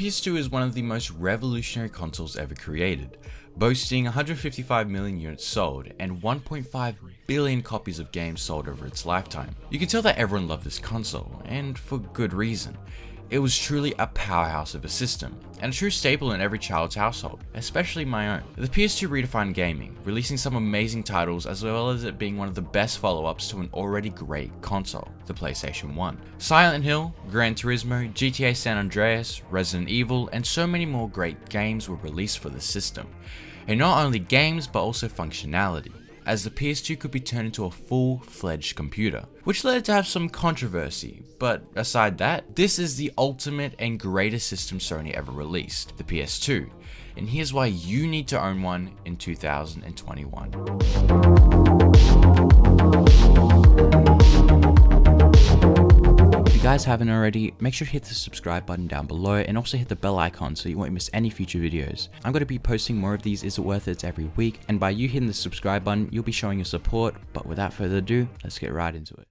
PS2 is one of the most revolutionary consoles ever created, boasting 155 million units sold and 1.5 billion copies of games sold over its lifetime. You can tell that everyone loved this console, and for good reason. It was truly a powerhouse of a system, and a true staple in every child's household, especially my own. The PS2 redefined gaming, releasing some amazing titles as well as it being one of the best follow-ups to an already great console, the PlayStation 1. Silent Hill, Gran Turismo, GTA San Andreas, Resident Evil, and so many more great games were released for the system. And not only games, but also functionality, as the PS2 could be turned into a full-fledged computer, which led it to have some controversy, but aside that, this is the ultimate and greatest system Sony ever released, the PS2, and here's why you need to own one in 2021. If you guys haven't already, make sure to hit the subscribe button down below and also hit the bell icon so you won't miss any future videos. I'm going to be posting more of these Is It Worth It every week, and by you hitting the subscribe button, you'll be showing your support. But without further ado, let's get right into it.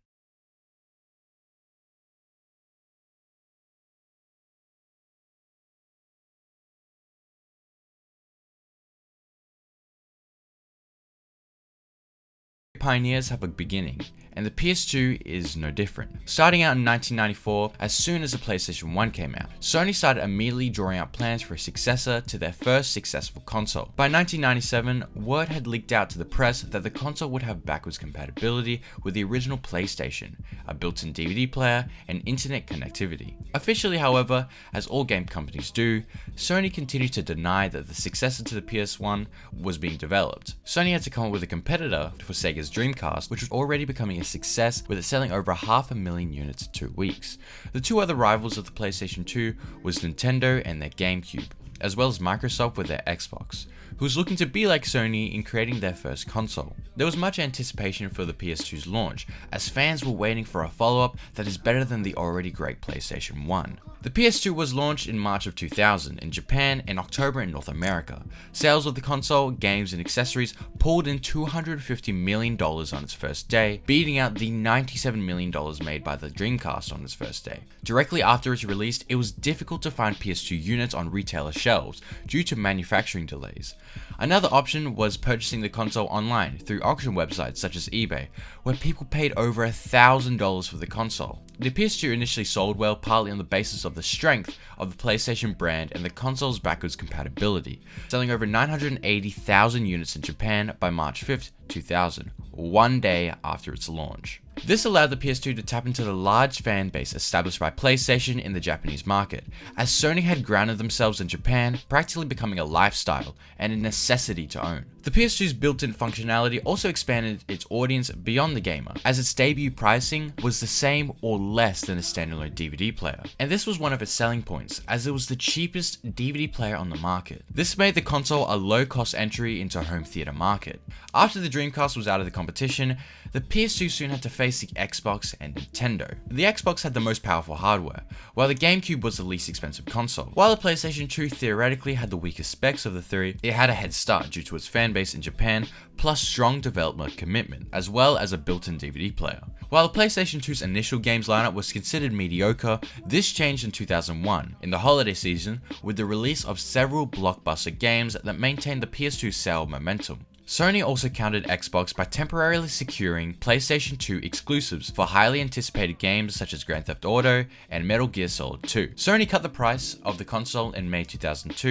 Pioneers have a beginning, and the PS2 is no different. Starting out in 1994, as soon as the PlayStation 1 came out, Sony started immediately drawing out plans for a successor to their first successful console. By 1997, word had leaked out to the press that the console would have backwards compatibility with the original PlayStation, a built-in DVD player, and internet connectivity. Officially, however, as all game companies do, Sony continued to deny that the successor to the PS1 was being developed. Sony had to come up with a competitor for Sega's Dreamcast, which was already becoming a success, with it selling over 500,000 units in 2 weeks. The two other rivals of the PlayStation 2 was Nintendo and their GameCube, as well as Microsoft with their Xbox, who was looking to be like Sony in creating their first console. There was much anticipation for the PS2's launch, as fans were waiting for a follow-up that is better than the already great PlayStation 1. The PS2 was launched in March of 2000 in Japan and October in North America. Sales of the console, games, and accessories pulled in $250 million on its first day, beating out the $97 million made by the Dreamcast on its first day. Directly after its release, it was difficult to find PS2 units on retailer shelves due to manufacturing delays. Another option was purchasing the console online through auction websites such as eBay, where people paid over $1,000 for the console. The PS2 initially sold well, partly on the basis of the strength of the PlayStation brand and the console's backwards compatibility, selling over 980,000 units in Japan by March 5th, 2000, one day after its launch. This allowed the PS2 to tap into the large fan base established by PlayStation in the Japanese market, as Sony had grounded themselves in Japan, practically becoming a lifestyle and a necessity to own. The PS2's built-in functionality also expanded its audience beyond the gamer, as its debut pricing was the same or less than a standalone DVD player. And this was one of its selling points, as it was the cheapest DVD player on the market. This made the console a low-cost entry into a home theater market. After the Dreamcast was out of the competition, the PS2 soon had to face the Xbox and Nintendo. The Xbox had the most powerful hardware, while the GameCube was the least expensive console. While the PlayStation 2 theoretically had the weakest specs of the three, it had a head start due to its fan base in Japan, plus strong development commitment, as well as a built-in DVD player. While the PlayStation 2's initial games lineup was considered mediocre, this changed in 2001, in the holiday season, with the release of several blockbuster games that maintained the PS2's sale momentum. Sony also countered Xbox by temporarily securing PlayStation 2 exclusives for highly anticipated games such as Grand Theft Auto and Metal Gear Solid 2. Sony cut the price of the console in May 2002.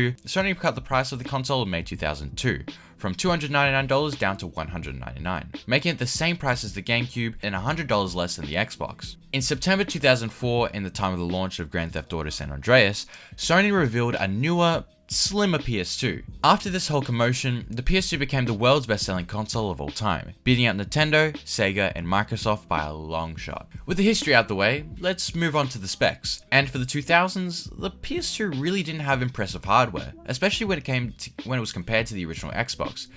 From $299 down to $199, making it the same price as the GameCube and $100 less than the Xbox. In September 2004, in the time of the launch of Grand Theft Auto San Andreas, Sony revealed a newer, slimmer PS2. After this whole commotion, the PS2 became the world's best-selling console of all time, beating out Nintendo, Sega, and Microsoft by a long shot. With the history out the way, let's move on to the specs. And for the 2000s, the PS2 really didn't have impressive hardware, especially when it was compared to the original Xbox.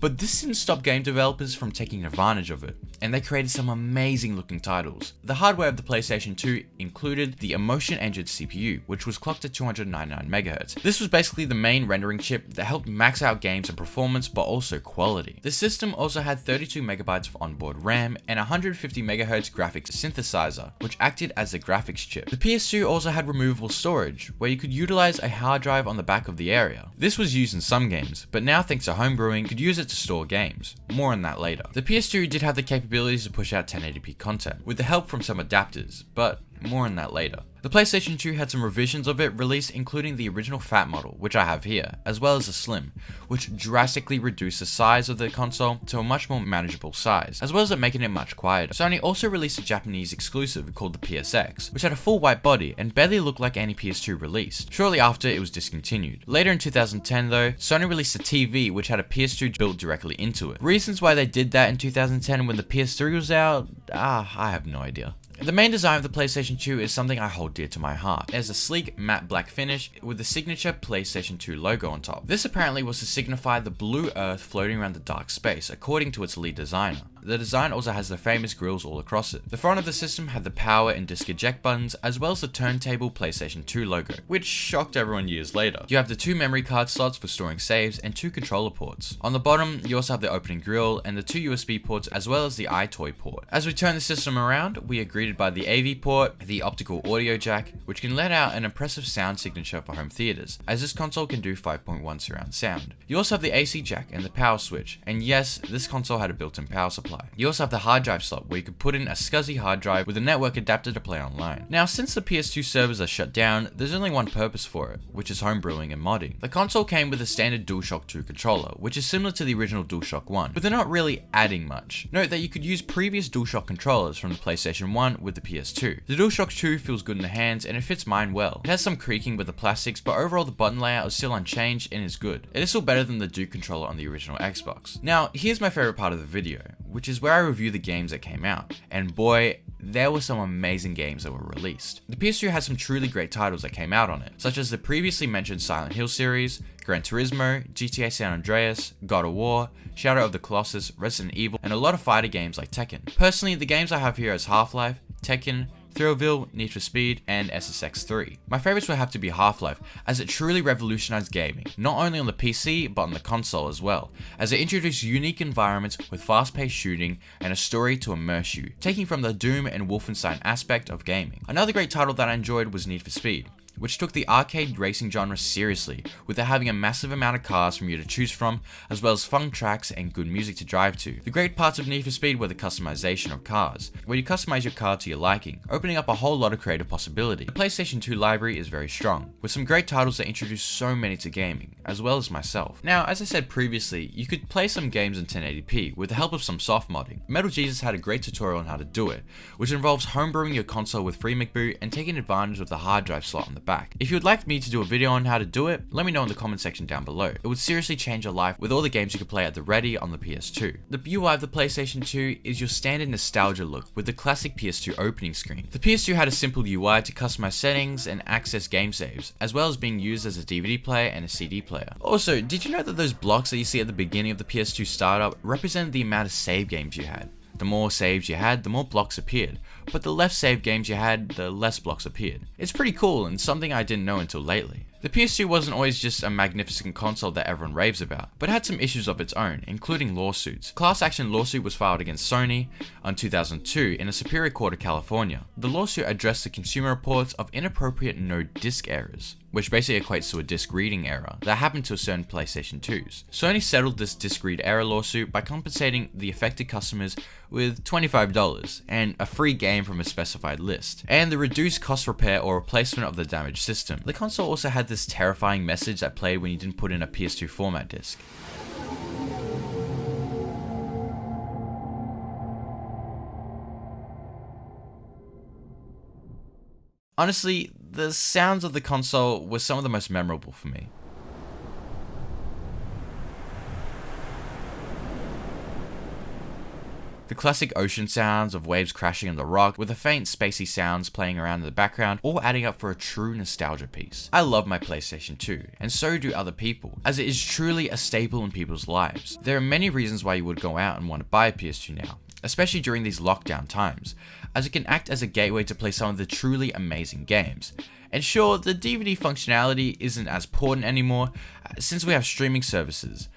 But this didn't stop game developers from taking advantage of it, and they created some amazing looking titles. The hardware of the PlayStation 2 included the Emotion Engine CPU, which was clocked at 299 MHz. This was basically the main rendering chip that helped max out games and performance, but also quality. The system also had 32 MB of onboard RAM and 150 MHz graphics synthesizer, which acted as the graphics chip. The PS2 also had removable storage, where you could utilize a hard drive on the back of the area. This was used in some games, but now thanks to homebrewing, you could use it to store games. More on that later. The PS2 did have the capabilities to push out 1080p content, with the help from some adapters, but more on that later. The PlayStation 2 had some revisions of it released, including the original fat model, which I have here, as well as the slim, which drastically reduced the size of the console to a much more manageable size, as well as it making it much quieter. Sony also released a Japanese exclusive called the PSX, which had a full white body and barely looked like any PS2 released. Shortly after, it was discontinued. Later in 2010 though, Sony released a TV which had a PS2 built directly into it. Reasons why they did that in 2010 when the PS3 was out, I have no idea. The main design of the PlayStation 2 is something I hold dear to my heart. It has a sleek matte black finish with the signature PlayStation 2 logo on top. This apparently was to signify the blue earth floating around the dark space, according to its lead designer. The design also has the famous grills all across it. The front of the system had the power and disc eject buttons, as well as the turntable PlayStation 2 logo, which shocked everyone years later. You have the 2 memory card slots for storing saves and 2 controller ports. On the bottom, you also have the opening grill and the 2 USB ports, as well as the iToy port. As we turn the system around, we are greeted by the AV port, the optical audio jack, which can let out an impressive sound signature for home theaters, as this console can do 5.1 surround sound. You also have the AC jack and the power switch, and yes, this console had a built-in power supply. You also have the hard drive slot, where you could put in a SCSI hard drive with a network adapter to play online. Now, since the PS2 servers are shut down, there's only one purpose for it, which is homebrewing and modding. The console came with a standard DualShock 2 controller, which is similar to the original DualShock 1, but they're not really adding much. Note that you could use previous DualShock controllers from the PlayStation 1 with the PS2. The DualShock 2 feels good in the hands and it fits mine well. It has some creaking with the plastics, but overall the button layout is still unchanged and is good. It is still better than the Duke controller on the original Xbox. Now, here's my favorite part of the video, which is where I review the games that came out, and boy, there were some amazing games that were released. The PS2 had some truly great titles that came out on it, such as the previously mentioned Silent Hill series, Gran Turismo, GTA San Andreas, God of War, Shadow of the Colossus, Resident Evil, and a lot of fighter games like Tekken. Personally, the games I have here is Half-Life, Tekken, Thrillville, Need for Speed, and SSX3. My favorites would have to be Half-Life, as it truly revolutionized gaming, not only on the PC, but on the console as well, as it introduced unique environments with fast-paced shooting and a story to immerse you, taking from the Doom and Wolfenstein aspect of gaming. Another great title that I enjoyed was Need for Speed, which took the arcade racing genre seriously, with it having a massive amount of cars for you to choose from, as well as fun tracks and good music to drive to. The great parts of Need for Speed were the customization of cars, where you customize your car to your liking, opening up a whole lot of creative possibility. The PlayStation 2 library is very strong, with some great titles that introduce so many to gaming, as well as myself. Now, as I said previously, you could play some games in 1080p with the help of some soft modding. Metal Jesus had a great tutorial on how to do it, which involves homebrewing your console with freemcboot and taking advantage of the hard drive slot on the back. If you would like me to do a video on how to do it, let me know in the comment section down below. It would seriously change your life with all the games you could play at the ready on the PS2. The UI of the PlayStation 2 is your standard nostalgia look with the classic PS2 opening screen. The PS2 had a simple UI to customize settings and access game saves, as well as being used as a DVD player and a CD player. Also, did you know that those blocks that you see at the beginning of the PS2 startup represented the amount of save games you had? The more saves you had, the more blocks appeared, but the less save games you had, the less blocks appeared. It's pretty cool and something I didn't know until lately. The PS2 wasn't always just a magnificent console that everyone raves about, but had some issues of its own, including lawsuits. A class action lawsuit was filed against Sony in 2002 in a Superior Court of California. The lawsuit addressed the consumer reports of inappropriate no-disc errors, which basically equates to a disc reading error that happened to certain PlayStation 2s. Sony settled this disc read error lawsuit by compensating the affected customers with $25 and a free game from a specified list, and the reduced cost repair or replacement of the damaged system. The console also had this terrifying message that played when you didn't put in a PS2 format disc. Honestly, the sounds of the console were some of the most memorable for me. The classic ocean sounds of waves crashing on the rock with the faint spacey sounds playing around in the background, all adding up for a true nostalgia piece. I love my PlayStation 2, and so do other people, as it is truly a staple in people's lives. There are many reasons why you would go out and want to buy a PS2 now, especially during these lockdown times, as it can act as a gateway to play some of the truly amazing games. And sure, the DVD functionality isn't as important anymore, since we have streaming services,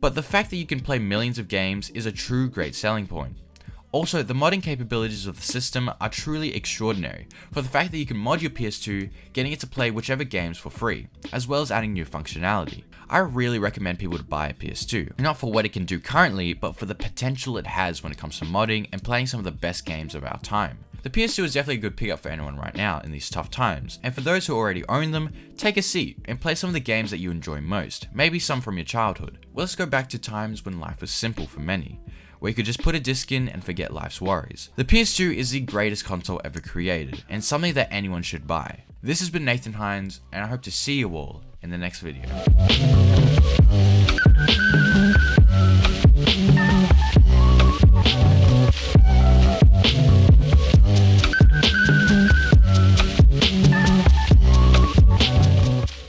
but the fact that you can play millions of games is a true great selling point. Also, the modding capabilities of the system are truly extraordinary, for the fact that you can mod your PS2, getting it to play whichever games for free, as well as adding new functionality. I really recommend people to buy a PS2, not for what it can do currently, but for the potential it has when it comes to modding and playing some of the best games of our time. The PS2 is definitely a good pickup for anyone right now in these tough times, and for those who already own them, take a seat and play some of the games that you enjoy most, maybe some from your childhood. Well, let's go back to times when life was simple for many, where you could just put a disc in and forget life's worries. The PS2 is the greatest console ever created, and something that anyone should buy. This has been Nathan Hines, and I hope to see you all in the next video.